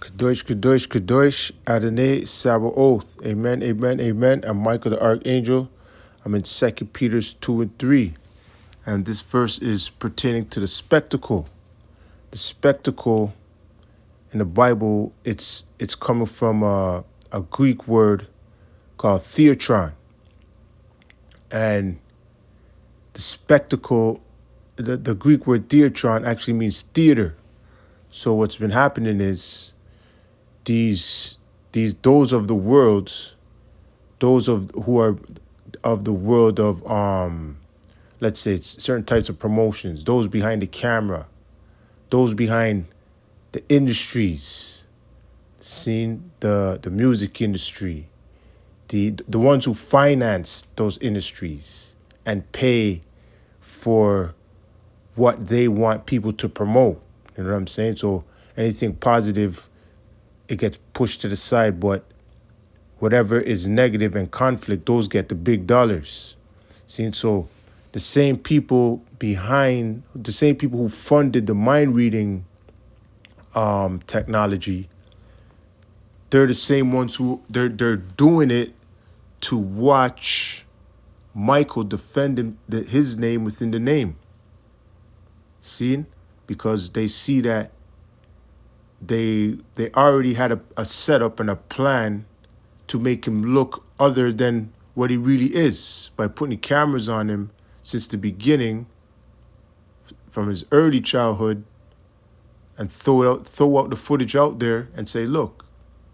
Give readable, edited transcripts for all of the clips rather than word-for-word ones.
Kadosh, Kadosh, Kadosh, Adonai, Sabaoth. Amen, amen, amen. I'm Michael the Archangel. I'm in 2 Peter's 2 and 3. And this verse is pertaining to the spectacle. The spectacle in the Bible, it's coming from a Greek word called theatron. And the spectacle, the Greek word theatron actually means theater. So what's been happening is those of the world, those of who are of the world of let's say it's certain types of promotions, those behind the camera, those behind the industries, seeing the music industry, the ones who finance those industries and pay for what they want people to promote. You know what I'm saying? So anything positive, it gets pushed to the side, but whatever is negative and conflict, those get the big dollars. See, so the same people who funded the mind reading technology, they're the same ones who they're doing it to watch Michael defend his name within the name. See, because they see that they already had a setup and a plan to make him look other than what he really is by putting cameras on him since the beginning, from his early childhood, and throw out the footage out there and say, look,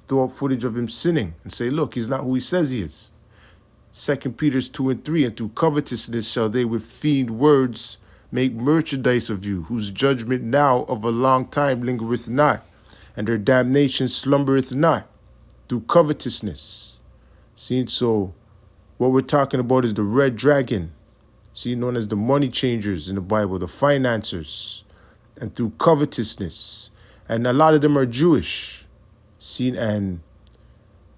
throw out footage of him sinning and say, look, he's not who he says he is. 2 Peter's 2 and 3, and through covetousness shall they with feigned words make merchandise of you, whose judgment now of a long time lingereth not, and their damnation slumbereth not, through covetousness. See, so what we're talking about is the red dragon, see, known as the money changers in the Bible, the financiers, and through covetousness. And a lot of them are Jewish, see, and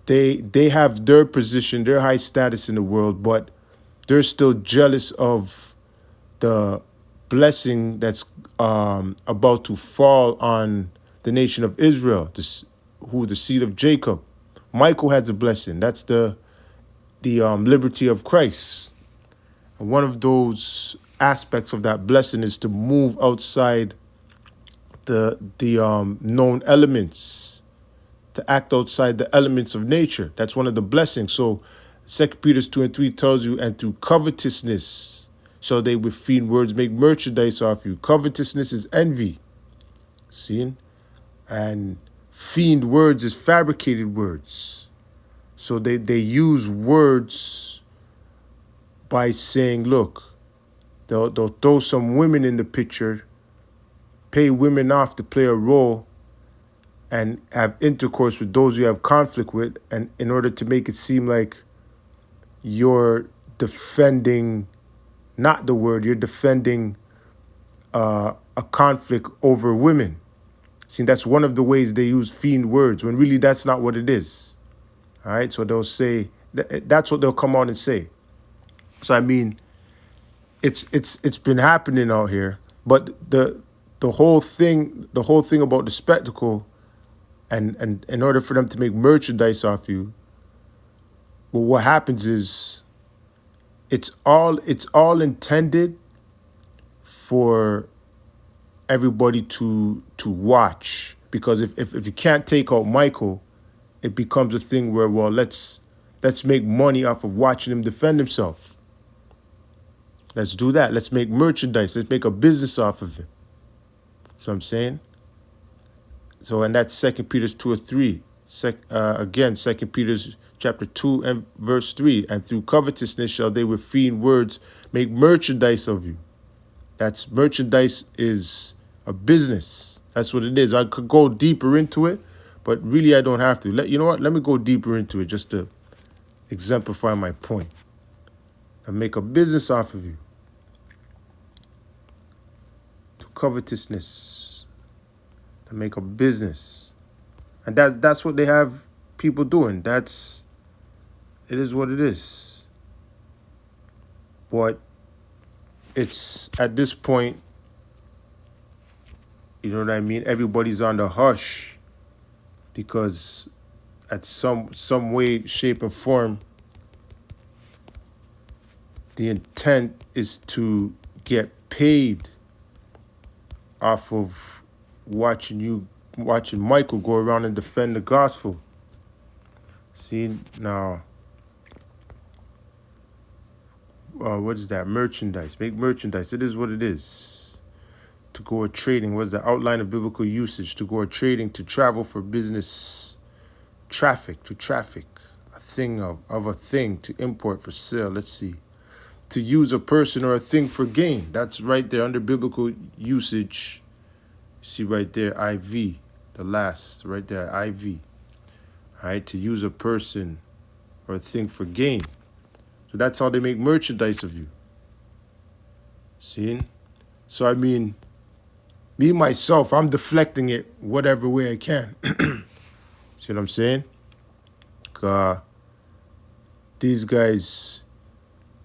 they have their position, their high status in the world, but they're still jealous of the blessing that's about to fall on the nation of Israel, the seed of Jacob. Michael has a blessing. That's the liberty of Christ. And one of those aspects of that blessing is to move outside the known elements, to act outside the elements of nature. That's one of the blessings. So 2 Peter 2 and 3 tells you, and through covetousness shall they with feigned words make merchandise off you. Covetousness is envy. See? And feigned words is fabricated words. So they use words by saying, look, they'll throw some women in the picture, pay women off to play a role, and have intercourse with those you have conflict with, and in order to make it seem like you're defending not the word, you're defending a conflict over women. See, that's one of the ways they use feigned words, when really that's not what it is. All right, so they'll say, that's what they'll come out and say. So I mean, it's been happening out here, but the whole thing about the spectacle, and in order for them to make merchandise off you, well, what happens is it's all intended for everybody to watch, because if you can't take out Michael, it becomes a thing where, well, let's make money off of watching him defend himself. Let's do that. Let's make merchandise. Let's make a business off of it. So I'm saying. So, and that's 2 Peter 2 or 3. Again, 2 Peter chapter 2 and verse 3. And through covetousness shall they with feigned words make merchandise of you. That's merchandise is a business. That's what it is. I could go deeper into it, but really I don't have to. You know what? Let me go deeper into it just to exemplify my point. And make a business off of you. To covetousness. To make a business. And that's what they have people doing. It is what it is. But it's at this point, you know what I mean? Everybody's on the hush. because at some way, shape, and form, the intent is to get paid off of watching Michael go around and defend the gospel. See, now, what is that? Merchandise. Make merchandise. It is what it is. To go a trading. What is the outline of biblical usage? To go a trading, to travel for business. Traffic, to traffic. A thing of a thing, to import for sale. Let's see. To use a person or a thing for gain. That's right there under biblical usage. See right there, IV. The last, right there, IV. All right, to use a person or a thing for gain. So that's how they make merchandise of you. See? So, I mean, me, myself, I'm deflecting it whatever way I can. See what I'm saying? These guys,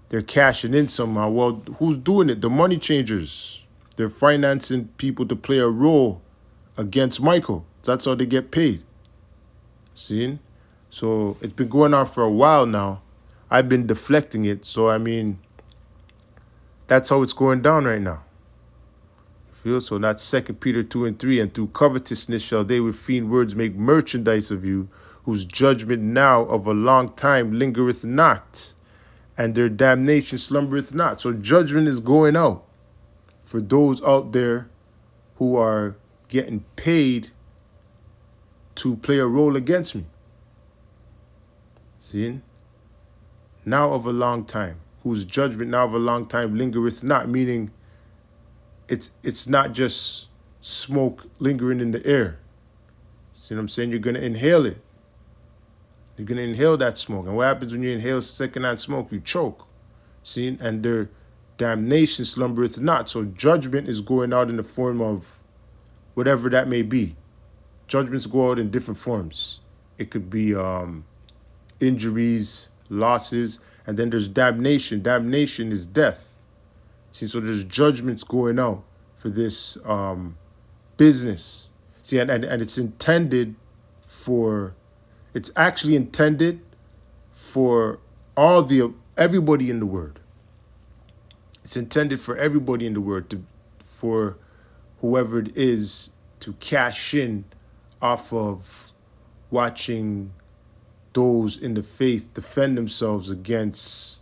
they're cashing in somehow. Well, who's doing it? The money changers. They're financing people to play a role against Michael. That's how they get paid. See? So it's been going on for a while now. I've been deflecting it. So, I mean, that's how it's going down right now. You feel? So that's 2 Peter 2:3. And through covetousness shall they with feigned words make merchandise of you, whose judgment now of a long time lingereth not, and their damnation slumbereth not. So judgment is going out for those out there who are getting paid to play a role against me. See? Now of a long time, whose judgment now of a long time lingereth not, meaning it's not just smoke lingering in the air. See what I'm saying? You're going to inhale it. You're going to inhale that smoke. And what happens when you inhale secondhand smoke? You choke. See? And their damnation slumbereth not. So judgment is going out in the form of whatever that may be. Judgments go out in different forms. It could be injuries, losses, and then there's damnation. Damnation is death. See, so there's judgments going out for this business. See, and it's intended for, it's actually intended for everybody in the world. It's intended for everybody in the world, for whoever it is to cash in off of watching those in the faith defend themselves against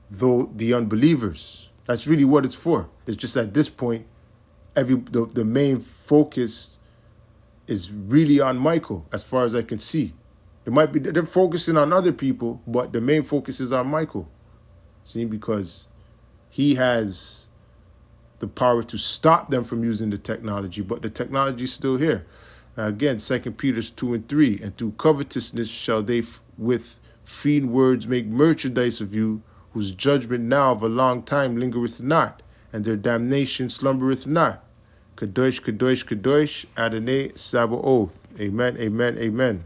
the unbelievers. That's really what it's for. It's just at this point, the main focus is really on Michael, as far as I can see. They're focusing on other people, but the main focus is on Michael. See, because he has the power to stop them from using the technology, but the technology is still here. Now again, 2 Peter 2:3, and through covetousness shall they with feigned words make merchandise of you, whose judgment now of a long time lingereth not, and their damnation slumbereth not. Kadosh, Kadosh, Kadosh, Adonai Sabaoth. Amen, amen, amen.